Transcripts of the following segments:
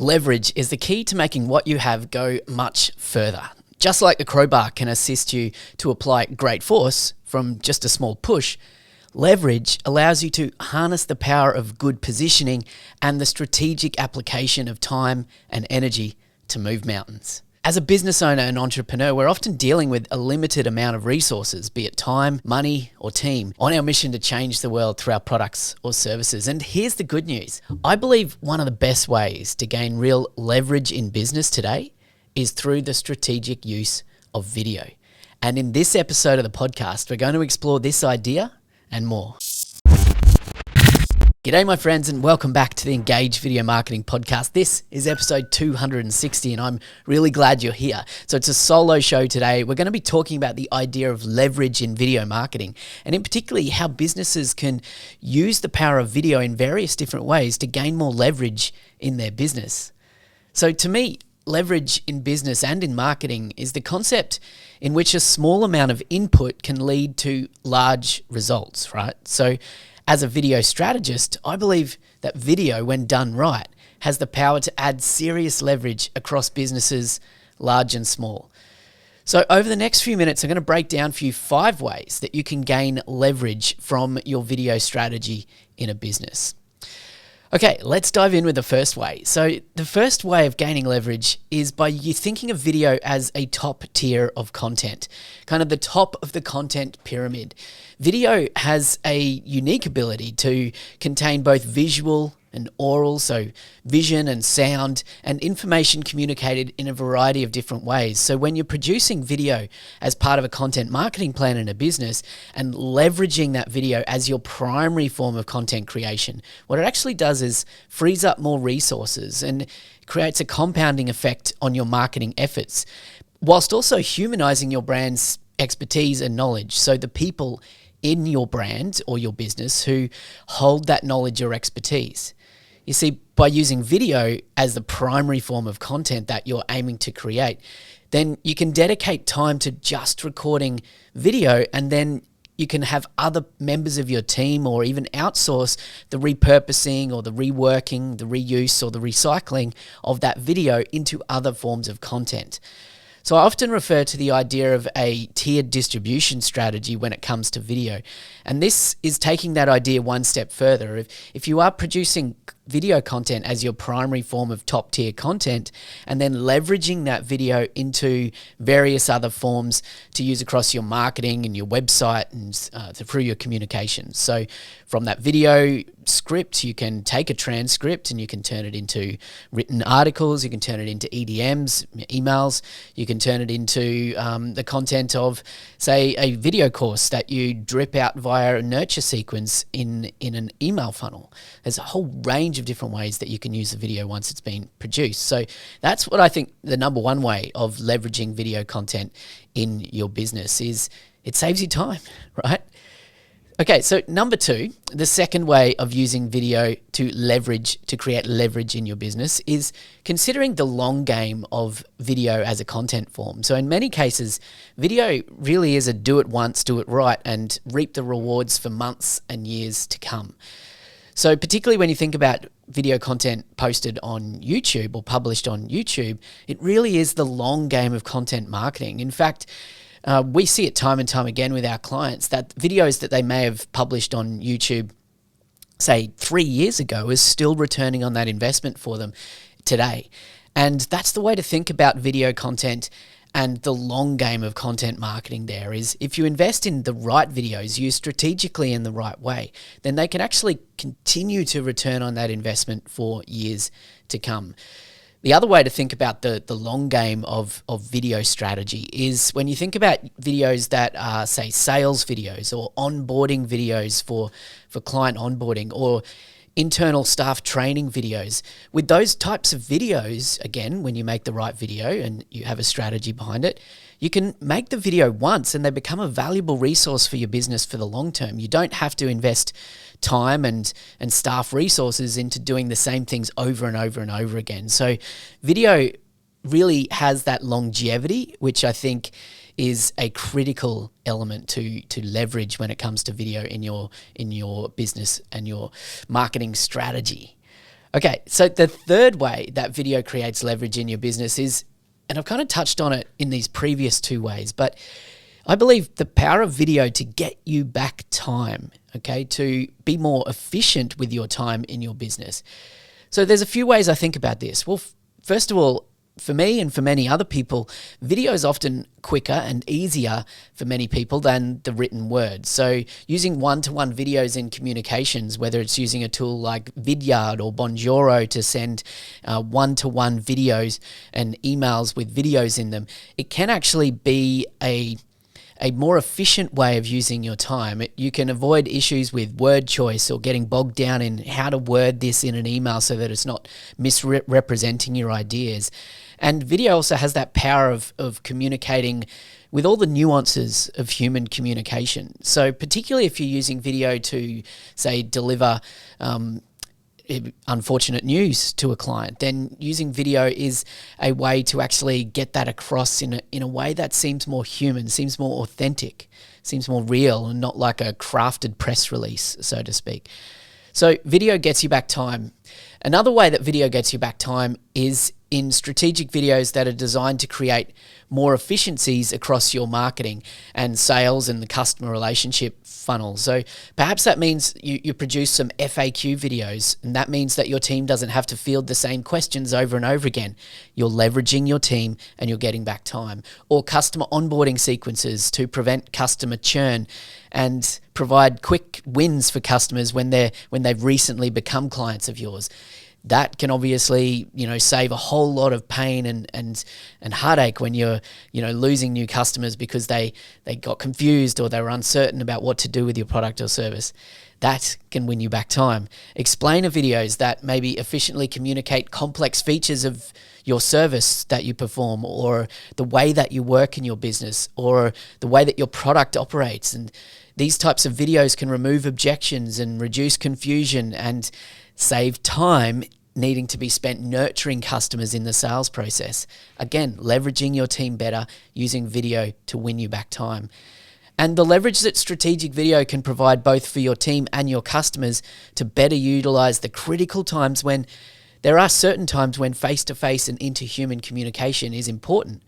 Leverage is the key to making what you have go much further. Just like the crowbar can assist you to apply great force from just a small push, leverage allows you to harness the power of good positioning and the strategic application of time and energy to move mountains. As a business owner and entrepreneur, we're often dealing with a limited amount of resources, be it time, money, or team, on our mission to change the world through our products or services. And here's the good news. I believe one of the best ways to gain real leverage in business today is through the strategic use of video. And in this episode of the podcast, we're going to explore this idea and more. G'day my friends, and welcome back to the Engage Video Marketing Podcast. This is episode 260 and I'm really glad you're here. So it's a solo show today. We're going to be talking about the idea of leverage in video marketing, and in particularly how businesses can use the power of video in various different ways to gain more leverage in their business. So to me, leverage in business and in marketing is the concept in which a small amount of input can lead to large results, right? So as a video strategist, I believe that video, when done right, has the power to add serious leverage across businesses, large and small. So over the next few minutes, I'm going to break down for you 5 ways that you can gain leverage from your video strategy in a business. Okay, let's dive in with the first way. So the first way of gaining leverage is by you thinking of video as a top tier of content, kind of the top of the content pyramid. Video has a unique ability to contain both visual and oral, so vision and sound, and information communicated in a variety of different ways. So when you're producing video as part of a content marketing plan in a business and leveraging that video as your primary form of content creation, what it actually does is frees up more resources and creates a compounding effect on your marketing efforts, whilst also humanizing your brand's expertise and knowledge. So the people in your brand or your business who hold that knowledge or expertise. You see, by using video as the primary form of content that you're aiming to create, then you can dedicate time to just recording video, and then you can have other members of your team or even outsource the repurposing or the reworking, the reuse or the recycling of that video into other forms of content. So I often refer to the idea of a tiered distribution strategy when it comes to video. And this is taking that idea one step further. If you are producing video content as your primary form of top tier content and then leveraging that video into various other forms to use across your marketing and your website and through your communications. So from that video script, you can take a transcript and you can turn it into written articles, you can turn it into EDMs, emails, you can turn it into the content of, say, a video course that you drip out via a nurture sequence in an email funnel. There's a whole range of different ways that you can use the video once it's been produced. So that's what I think the number one way of leveraging video content in your business is. It saves you time, right? Okay, so number 2, the second way of using video to create leverage in your business is considering the long game of video as a content form. So in many cases, video really is a do it once, do it right, and reap the rewards for months and years to come. So particularly when you think about video content posted on YouTube or published on YouTube, it really is the long game of content marketing. In fact, we see it time and time again with our clients that videos that they may have published on YouTube, say 3 years ago, is still returning on that investment for them today. And that's the way to think about video content and the long game of content marketing there is if you invest in the right videos, used strategically in the right way, then they can actually continue to return on that investment for years to come. The other way to think about the long game of video strategy is when you think about videos that are, say, sales videos or onboarding videos for client onboarding or internal staff training videos. With those types of videos, again, when you make the right video and you have a strategy behind it, you can make the video once and they become a valuable resource for your business for the long term. You don't have to invest time and staff resources into doing the same things over and over and over again. So video really has that longevity, which I think is a critical element to leverage when it comes to video in your business and your marketing strategy. Okay, so the third way that video creates leverage in your business is, and I've kind of touched on it in these previous two ways, but I believe the power of video to get you back time, okay, to be more efficient with your time in your business. So there's a few ways I think about this. Well, first of all, for me and for many other people, video is often quicker and easier for many people than the written word. So using one-to-one videos in communications, whether it's using a tool like Vidyard or Bonjoro to send one-to-one videos and emails with videos in them, it can actually be a more efficient way of using your time. You can avoid issues with word choice or getting bogged down in how to word this in an email so that it's not misrepresenting your ideas. And video also has that power of communicating with all the nuances of human communication. So particularly if you're using video to, say, deliver unfortunate news to a client, then using video is a way to actually get that across in a way that seems more human, seems more authentic, seems more real, and not like a crafted press release, so to speak. So video gets you back time. Another way that video gets you back time is in strategic videos that are designed to create more efficiencies across your marketing and sales and the customer relationship funnel. So perhaps that means you produce some FAQ videos, and that means that your team doesn't have to field the same questions over and over again. You're leveraging your team and you're getting back time. Or customer onboarding sequences to prevent customer churn and provide quick wins for customers when they've recently become clients of yours. That can obviously, save a whole lot of pain and heartache when you're, losing new customers because they got confused or they were uncertain about what to do with your product or service. That can win you back time. Explainer videos that maybe efficiently communicate complex features of your service that you perform, or the way that you work in your business, or the way that your product operates. And these types of videos can remove objections and reduce confusion and save time needing to be spent nurturing customers in the sales process. Again, leveraging your team better, using video to win you back time. And the leverage that strategic video can provide both for your team and your customers to better utilize the critical times when there are certain times when face-to-face and interhuman communication is important.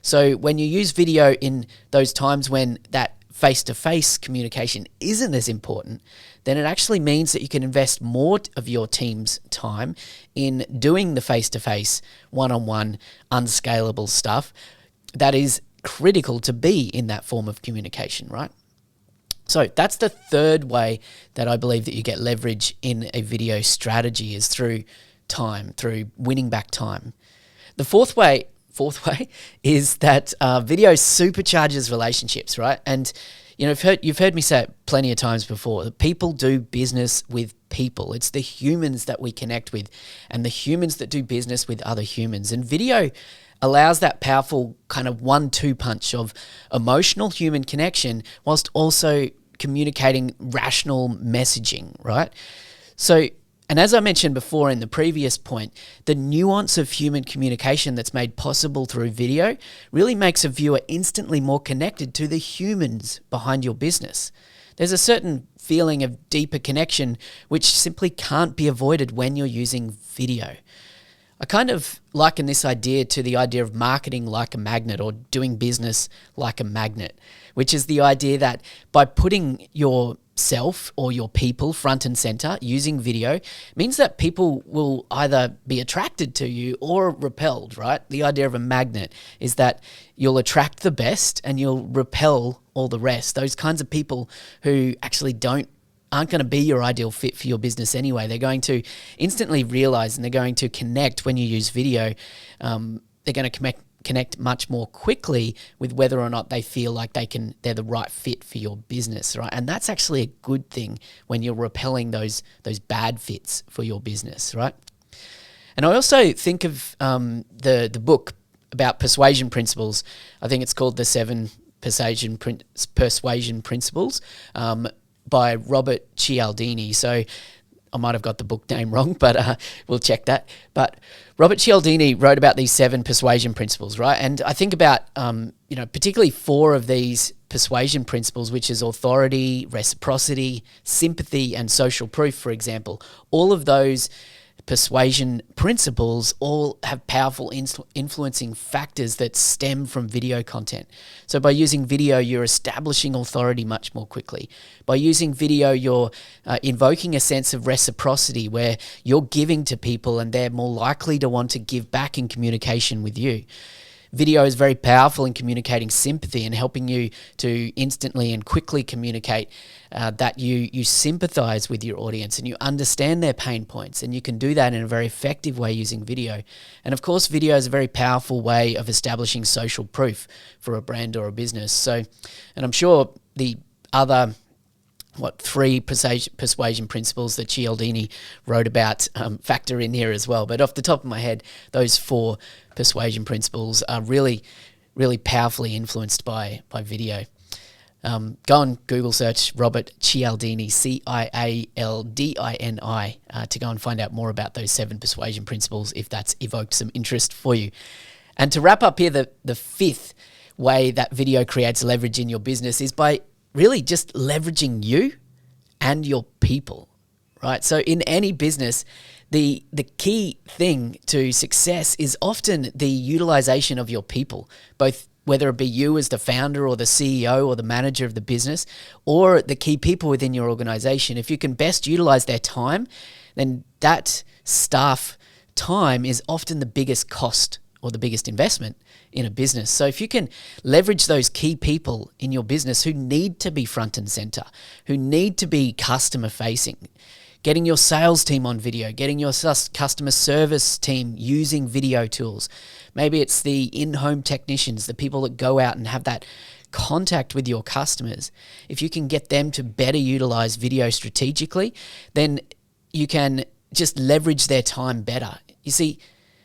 So when you use video in those times when that face-to-face communication isn't as important, then it actually means that you can invest more of your team's time in doing the face-to-face, one-on-one, unscalable stuff that is critical to be in that form of communication, right? So that's the third way that I believe that you get leverage in a video strategy, is through time, through winning back time. The fourth way is that video supercharges relationships, right? And you've heard me say it plenty of times before, that people do business with people. It's the humans that we connect with and the humans that do business with other humans. And video allows that powerful kind of 1-2 punch of emotional human connection whilst also communicating rational messaging, right? So, and as I mentioned before in the previous point, the nuance of human communication that's made possible through video really makes a viewer instantly more connected to the humans behind your business. There's a certain feeling of deeper connection which simply can't be avoided when you're using video. I kind of liken this idea to the idea of marketing like a magnet, or doing business like a magnet, which is the idea that by putting yourself or your people front and center using video means that people will either be attracted to you or repelled, right? The idea of a magnet is that you'll attract the best and you'll repel all the rest. Those kinds of people who actually aren't going to be your ideal fit for your business anyway. They're going to instantly realize, and they're going to connect when you use video. They're going to connect much more quickly with whether or not they feel like they're the right fit for your business, right? And that's actually a good thing when you're repelling those bad fits for your business, right? And I also think of the book about persuasion principles. I think it's called The 7 Persuasion Principles, by Robert Cialdini. So I might have got the book name wrong, but we'll check that. But Robert Cialdini wrote about these 7 persuasion principles, right? And I think about, particularly 4 of these persuasion principles, which is authority, reciprocity, sympathy, and social proof, for example. All of those persuasion principles all have powerful influencing factors that stem from video content. So by using video, you're establishing authority much more quickly. By using video, you're invoking a sense of reciprocity where you're giving to people and they're more likely to want to give back in communication with you. Video is very powerful in communicating sympathy and helping you to instantly and quickly communicate that you sympathize with your audience and you understand their pain points, and you can do that in a very effective way using video. And of course, video is a very powerful way of establishing social proof for a brand or a business. So, and I'm sure the other three persuasion principles that Cialdini wrote about factor in here as well. But off the top of my head, those 4 persuasion principles are really, really powerfully influenced by video. Go and Google search Robert Cialdini, Cialdini, to go and find out more about those 7 persuasion principles if that's evoked some interest for you. And to wrap up here, the 5th way that video creates leverage in your business is by really just leveraging you and your people, right? So in any business, the key thing to success is often the utilization of your people, both whether it be you as the founder or the CEO or the manager of the business, or the key people within your organization. If you can best utilize their time, then that staff time is often the biggest cost or the biggest investment in a business. So if you can leverage those key people in your business who need to be front and center, who need to be customer facing, getting your sales team on video, getting your customer service team using video tools. Maybe it's the in-home technicians, the people that go out and have that contact with your customers. If you can get them to better utilize video strategically, then you can just leverage their time better. You see,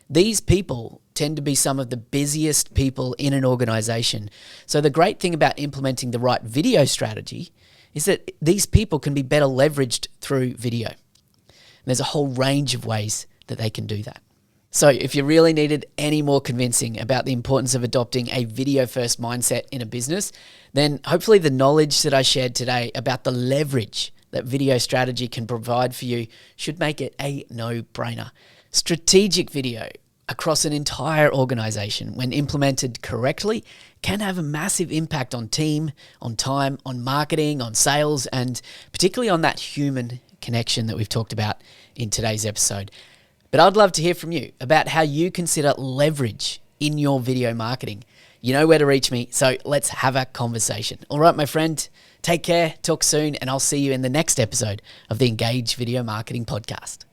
these people tend to be some of the busiest people in an organization. So the great thing about implementing the right video strategy is that these people can be better leveraged through video. And there's a whole range of ways that they can do that. So if you really needed any more convincing about the importance of adopting a video-first mindset in a business, then hopefully the knowledge that I shared today about the leverage that video strategy can provide for you should make it a no-brainer. Strategic video across an entire organization, when implemented correctly, can have a massive impact on team, on time, on marketing, on sales, and particularly on that human connection that we've talked about in today's episode. But I'd love to hear from you about how you consider leverage in your video marketing. You know where to reach me, so let's have a conversation. All right, my friend, take care, talk soon, and I'll see you in the next episode of the Engage Video Marketing Podcast.